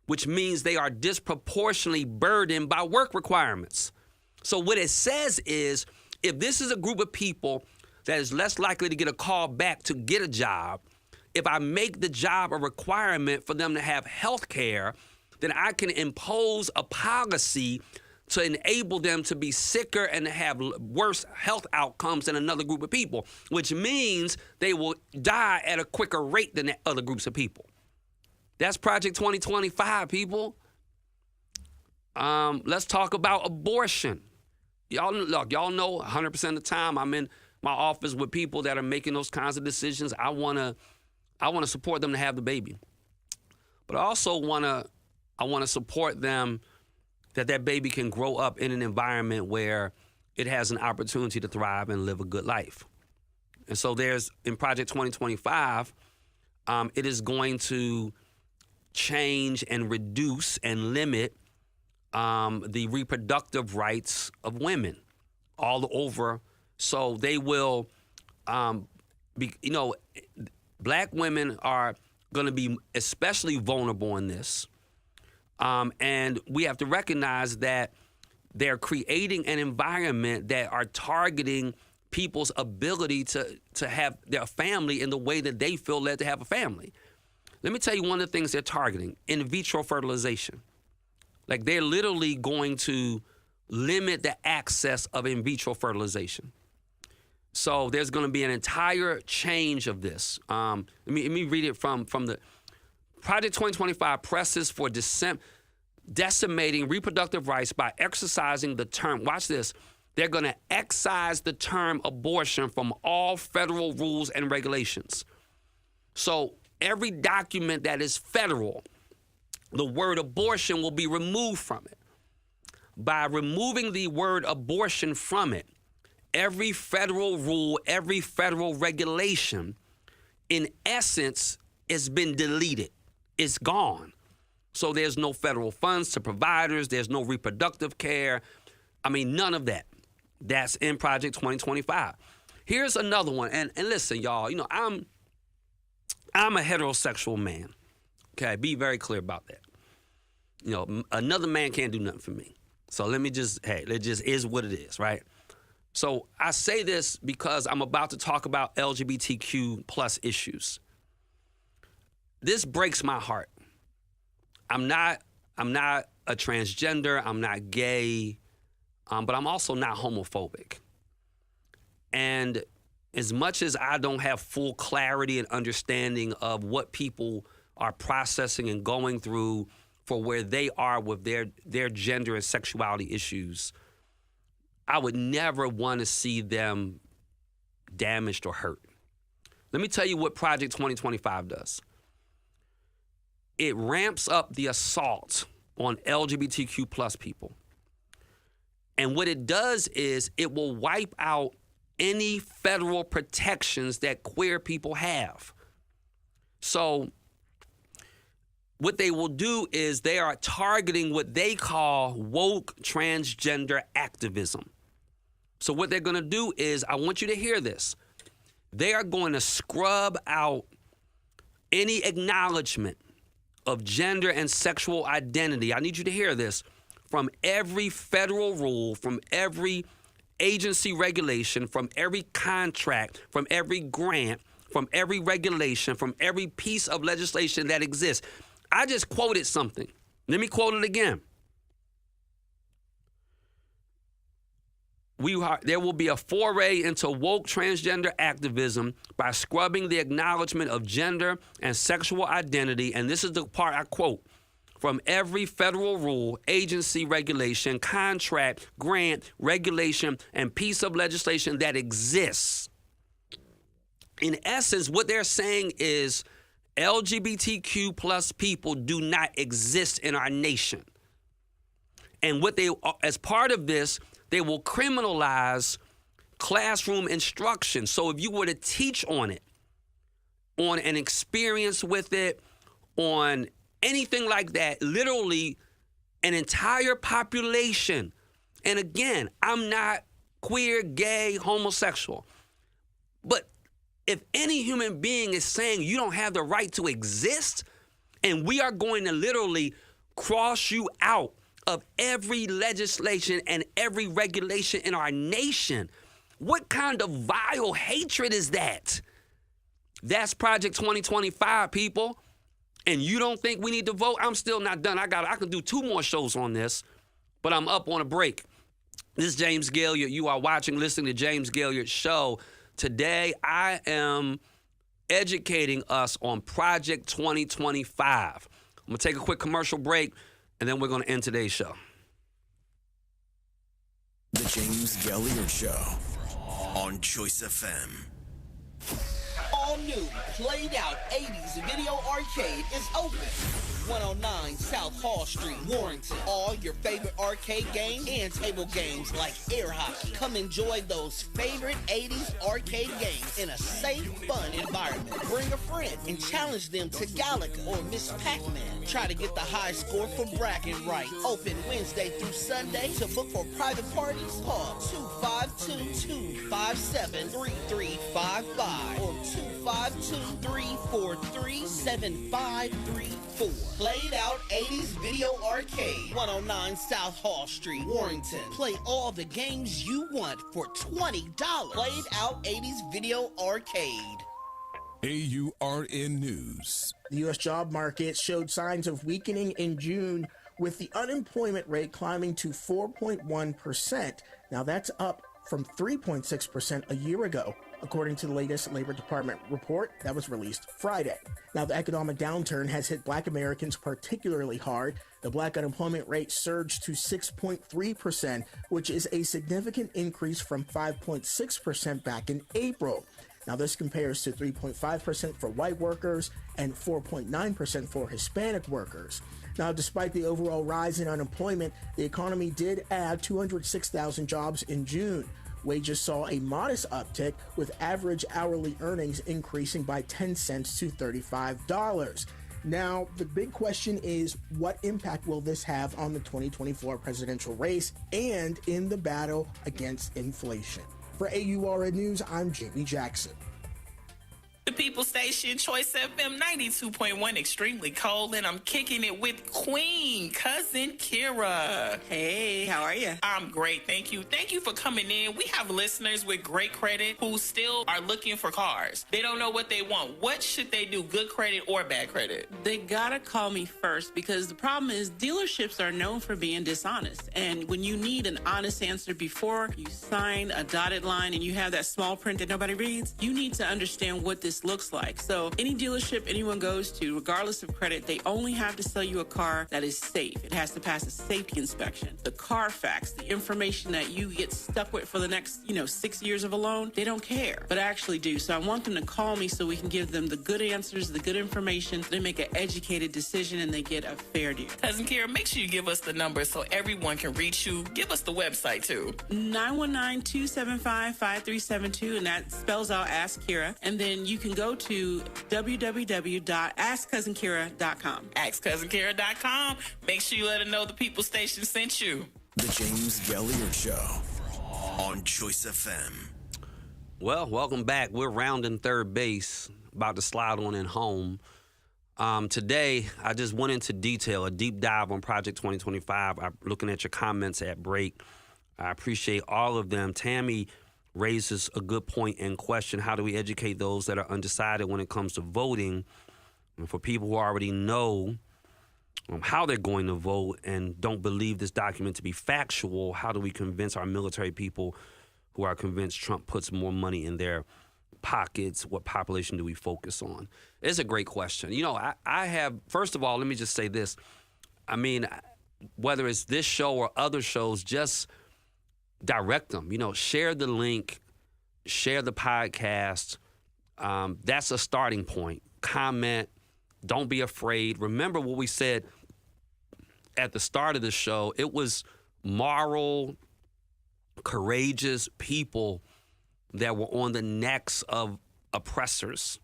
which means they are disproportionately burdened by work requirements. So what it says is, if this is a group of people that is less likely to get a call back to get a job, if I make the job a requirement for them to have health care, then I can impose a policy to enable them to be sicker and to have worse health outcomes than another group of people, which means they will die at a quicker rate than other groups of people. That's Project 2025, people. Let's talk about abortion. Y'all know 100% of the time I'm in my office with people that are making those kinds of decisions. I want to support them to have the baby. But I also want to support them that baby can grow up in an environment where it has an opportunity to thrive and live a good life. And so in Project 2025, it is going to change and reduce and limit the reproductive rights of women all over. So they will, Black women are going to be especially vulnerable in this. And we have to recognize that they're creating an environment that are targeting people's ability to have their family in the way that they feel led to have a family. Let me tell you one of the things they're targeting: in vitro fertilization. Like, they're literally going to limit the access of in vitro fertilization. So there's going to be an entire change of this. Let me read it from the Project 2025 presses for decimating reproductive rights by exercising the term. Watch this. They're going to excise the term abortion from all federal rules and regulations. So every document that is federal, the word abortion will be removed from it. By removing the word abortion from it, every federal rule, every federal regulation, in essence, has been deleted. It's gone. So there's no federal funds to providers. There's no reproductive care. None of that. That's in Project 2025. Here's another one. And listen, y'all, I'm a heterosexual man. Okay, be very clear about that. Another man can't do nothing for me. So it just is what it is, right? So I say this because I'm about to talk about LGBTQ plus issues. This breaks my heart. I'm not a transgender. I'm not gay, but I'm also not homophobic. And as much as I don't have full clarity and understanding of what people are processing and going through for where they are with their gender and sexuality issues, I would never want to see them damaged or hurt. Let me tell you what Project 2025 does. It ramps up the assault on LGBTQ plus people. And what it does is it will wipe out any federal protections that queer people have. So what they will do is they are targeting what they call woke transgender activism. So what they're going to do is, I want you to hear this, they are going to scrub out any acknowledgement of gender and sexual identity. I need you to hear this. From every federal rule, from every agency regulation, from every contract, from every grant, from every regulation, from every piece of legislation that exists. I just quoted something. Let me quote it again. There will be a foray into woke transgender activism by scrubbing the acknowledgement of gender and sexual identity, and this is the part I quote, from every federal rule, agency regulation, contract, grant, regulation, and piece of legislation that exists. In essence, what they're saying is LGBTQ plus people do not exist in our nation. And what they, as part of this, they will criminalize classroom instruction. So if you were to teach on it, on an experience with it, on anything like that, literally an entire population. And again, I'm not queer, gay, homosexual. But if any human being is saying you don't have the right to exist, and we are going to literally cross you out of every legislation and every regulation in our nation, what kind of vile hatred is that? That's Project 2025, people. And you don't think we need to vote? I'm still not done. I can do 2 more shows on this, but I'm up on a break. This is James Gailliard. You are listening to James Gailliard Show. Today, I am educating us on Project 2025. I'm going to take a quick commercial break, and then we're going to end today's show. The James Gailliard Show on Choice FM. All new, played out 80s video arcade is open. 109 South Hall Street, Warrington. All your favorite arcade games and table games like air hockey. Come enjoy those favorite 80s arcade games in a safe, fun environment. Bring a friend and challenge them to Galaga or Miss Pac-Man. Try to get the high score for bragging rights. Open Wednesday through Sunday. To book for private parties, call 252-257-3355 or 252-343-7534. Played out 80s video arcade. 109 South Hall Street, Warrington. Play all the games you want for $20. Played out 80s video arcade. AURN News. The U.S. job market showed signs of weakening in June, with the unemployment rate climbing to 4.1%. Now that's up from 3.6% a year ago, according to the latest Labor Department report that was released Friday. Now, the economic downturn has hit Black Americans particularly hard. The Black unemployment rate surged to 6.3%, which is a significant increase from 5.6% back in April. Now, this compares to 3.5% for white workers and 4.9% for Hispanic workers. Now, despite the overall rise in unemployment, the economy did add 206,000 jobs in June. Wages saw a modest uptick, with average hourly earnings increasing by 10 cents to $35. Now, the big question is, what impact will this have on the 2024 presidential race and in the battle against inflation? For AURN News, I'm Jamie Jackson. The People Station, Choice FM 92.1, extremely cold, and I'm kicking it with Queen, Cousin Kira. Hey, how are you? I'm great, thank you. Thank you for coming in. We have listeners with great credit who still are looking for cars. They don't know what they want. What should they do, good credit or bad credit? They gotta call me first, because the problem is dealerships are known for being dishonest. And when you need an honest answer before you sign a dotted line and you have that small print that nobody reads, you need to understand what this this looks like. So any dealership anyone goes to, regardless of credit, they only have to sell you a car that is safe. It has to pass a safety inspection. The Carfax, the information that you get stuck with for the next, 6 years of a loan, they don't care, but I actually do. So I want them to call me so we can give them the good answers, the good information. They make an educated decision and they get a fair deal. Cousin Kira, make sure you give us the number so everyone can reach you. Give us the website too. 919-275-5372, and that spells out Ask Kira. And then you can go to www.askcousinkira.com. AskCousinKira.com. Make sure you let her know the People Station sent you. The James Gailliard Show on Choice FM. Well, welcome back. We're rounding third base, about to slide on in home. Today, I just went into detail, a deep dive on Project 2025. I'm looking at your comments at break. I appreciate all of them. Tammy raises a good point and question, how do we educate those that are undecided when it comes to voting? And for people who already know how they're going to vote and don't believe this document to be factual, how do we convince our military people who are convinced Trump puts more money in their pockets? What population do we focus on? It's a great question. I have, first of all, let me just say this. I mean, whether it's this show or other shows, just direct them. Share the link, share the podcast. That's a starting point. Comment. Don't be afraid. Remember what we said at the start of the show. It was moral, courageous people that were on the necks of oppressors,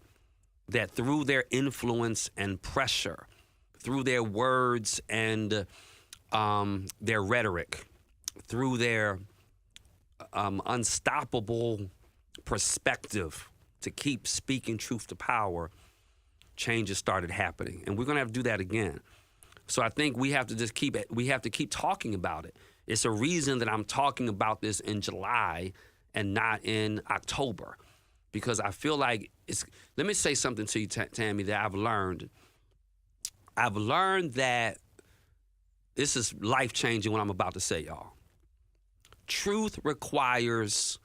that through their influence and pressure, through their words and their rhetoric, through their unstoppable perspective to keep speaking truth to power, changes started happening. And we're going to have to do that again. So I think we have to just keep talking about it. It's a reason that I'm talking about this in July and not in October, because I feel like let me say something to you, Tammy, that I've learned. I've learned that this is life-changing what I'm about to say, y'all. Truth requires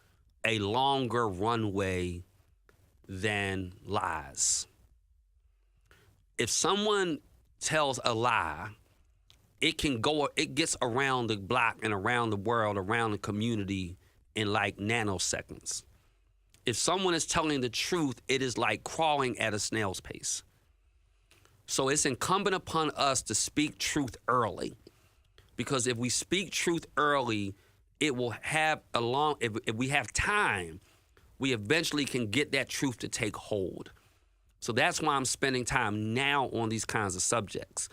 a longer runway than lies. If someone tells a lie, it gets around the block and around the world, around the community in like nanoseconds. If someone is telling the truth, it is like crawling at a snail's pace. So it's incumbent upon us to speak truth early, because if we speak truth early, it will have if we have time, we eventually can get that truth to take hold. So that's why I'm spending time now on these kinds of subjects.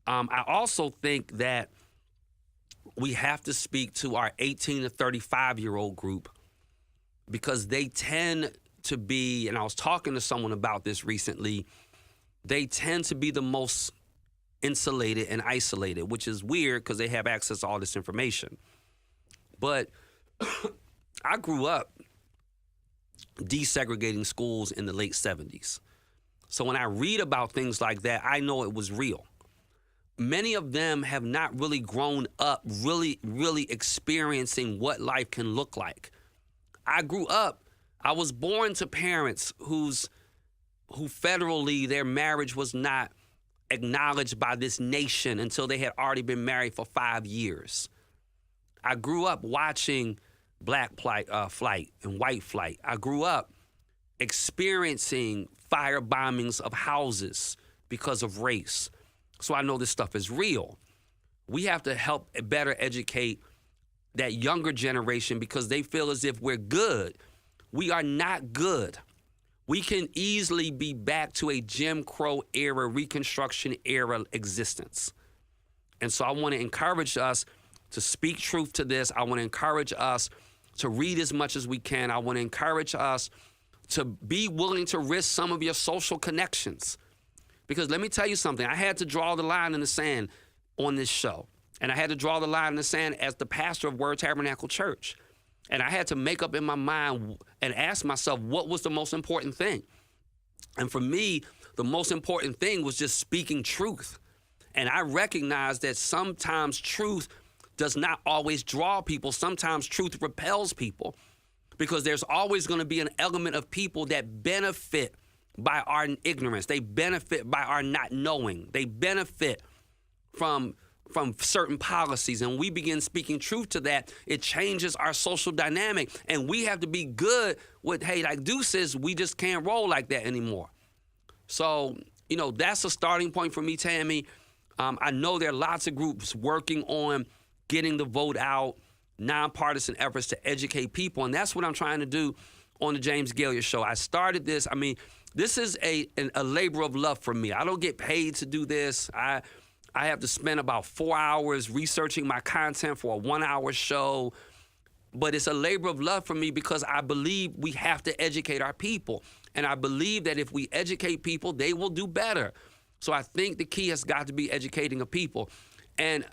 I also think that we have to speak to our 18 to 35-year-old group, because they tend to be, and I was talking to someone about this recently, they tend to be the most insulated and isolated, which is weird because they have access to all this information. But I grew up desegregating schools in the late 70s. So when I read about things like that, I know it was real. Many of them have not really grown up really experiencing what life can look like. I grew up, I was born to parents who federally their marriage was not acknowledged by this nation until they had already been married for 5 years. I grew up watching black flight and white flight. I grew up experiencing fire bombings of houses because of race. So I know this stuff is real. We have to help better educate that younger generation, because they feel as if we're good. We are not good. We can easily be back to a Jim Crow era, Reconstruction era existence. And so I want to encourage us to speak truth to this. I want to encourage us to read as much as we can. I want to encourage us to be willing to risk some of your social connections. Because let me tell you something, I had to draw the line in the sand on this show. And I had to draw the line in the sand as the pastor of Word Tabernacle Church. And I had to make up in my mind and ask myself, what was the most important thing? And for me, the most important thing was just speaking truth. And I recognize that sometimes truth does not always draw people. Sometimes truth repels people, because there's always going to be an element of people that benefit by our ignorance. They benefit by our not knowing. They benefit from certain policies. And we begin speaking truth to that, it changes our social dynamic. And we have to be good with, hey, like Deuce says, we just can't roll like that anymore. So, that's a starting point for me, Tammy. I know there are lots of groups working on getting the vote out, nonpartisan efforts to educate people. And that's what I'm trying to do on the James Gailliard Show. I started this. I mean, this is a labor of love for me. I don't get paid to do this. I have to spend about 4 hours researching my content for a 1-hour show. But it's a labor of love for me because I believe we have to educate our people. And I believe that if we educate people, they will do better. So I think the key has got to be educating the people. And,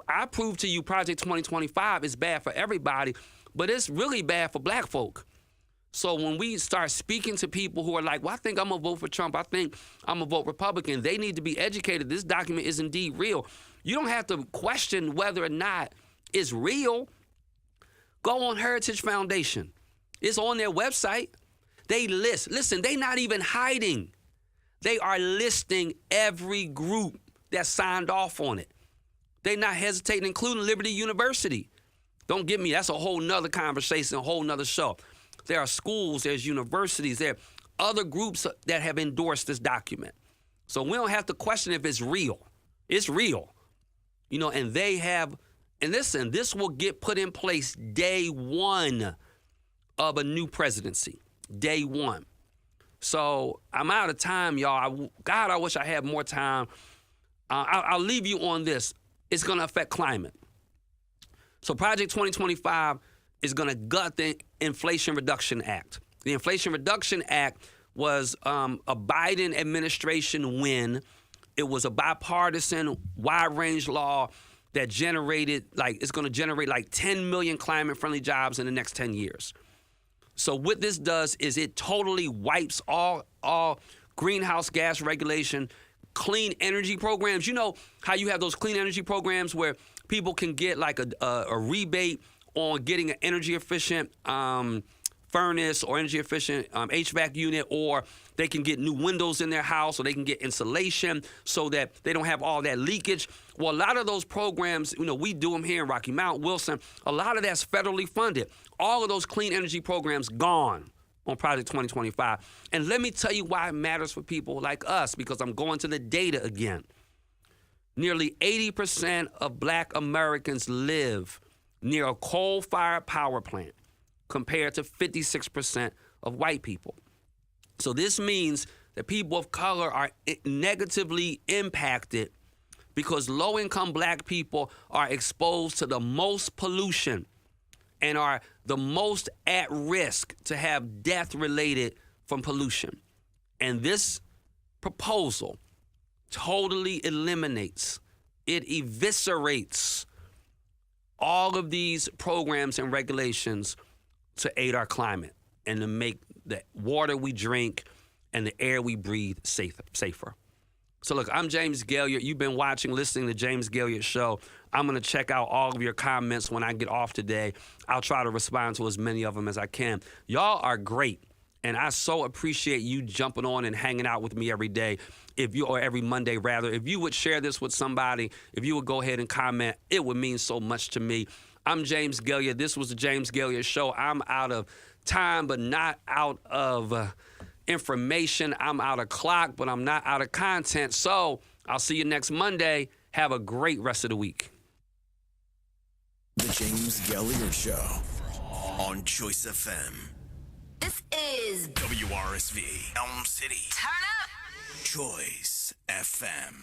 I proved to you Project 2025 is bad for everybody, but it's really bad for black folk. So when we start speaking to people who are like, well, I think I'm going to vote for Trump. I think I'm going to vote Republican. They need to be educated. This document is indeed real. You don't have to question whether or not it's real. Go on Heritage Foundation. It's on their website. They listen, they're not even hiding. They are listing every group that signed off on it. They're not hesitating, including Liberty University. Don't get me, that's a whole nother conversation, a whole nother show. There are schools, there's universities, there are other groups that have endorsed this document. So we don't have to question if it's real. It's real. And they have, and listen, this will get put in place day one of a new presidency. Day one. So I'm out of time, y'all. God, I wish I had more time. I'll leave you on this. It's going to affect climate. So Project 2025 is going to gut the Inflation Reduction Act. The Inflation Reduction Act was a Biden administration win. It was a bipartisan, wide-range law that it's going to generate like 10 million climate-friendly jobs in the next 10 years. So what this does is it totally wipes all greenhouse gas regulation, clean energy programs. You know how you have those clean energy programs where people can get like a rebate on getting an energy efficient furnace or energy efficient HVAC unit, or they can get new windows in their house, or they can get insulation so that they don't have all that leakage. Well, a lot of those programs, we do them here in Rocky Mount, Wilson. A lot of that's federally funded. All of those clean energy programs gone on Project 2025. And let me tell you why it matters for people like us, because I'm going to the data again. Nearly 80% of black Americans live near a coal-fired power plant, compared to 56% of white people. So this means that people of color are negatively impacted because low-income black people are exposed to the most pollution and are the most at risk to have death related from pollution. And this proposal totally eliminates, it eviscerates all of these programs and regulations to aid our climate and to make the water we drink and the air we breathe safer. So look, I'm James Gailliard. You've been listening to James Gailliard Show. I'm going to check out all of your comments when I get off today. I'll try to respond to as many of them as I can. Y'all are great, and I so appreciate you jumping on and hanging out with me every day, or every Monday rather. If you would share this with somebody, if you would go ahead and comment, it would mean so much to me. I'm James Gailliard. This was the James Gailliard Show. I'm out of time, but not out of information. I'm out of clock, but I'm not out of content. So I'll see you next Monday. Have a great rest of the week. The James Gailliard Show on Choice FM. This is WRSV, Elm City. Turn Up. Choice FM.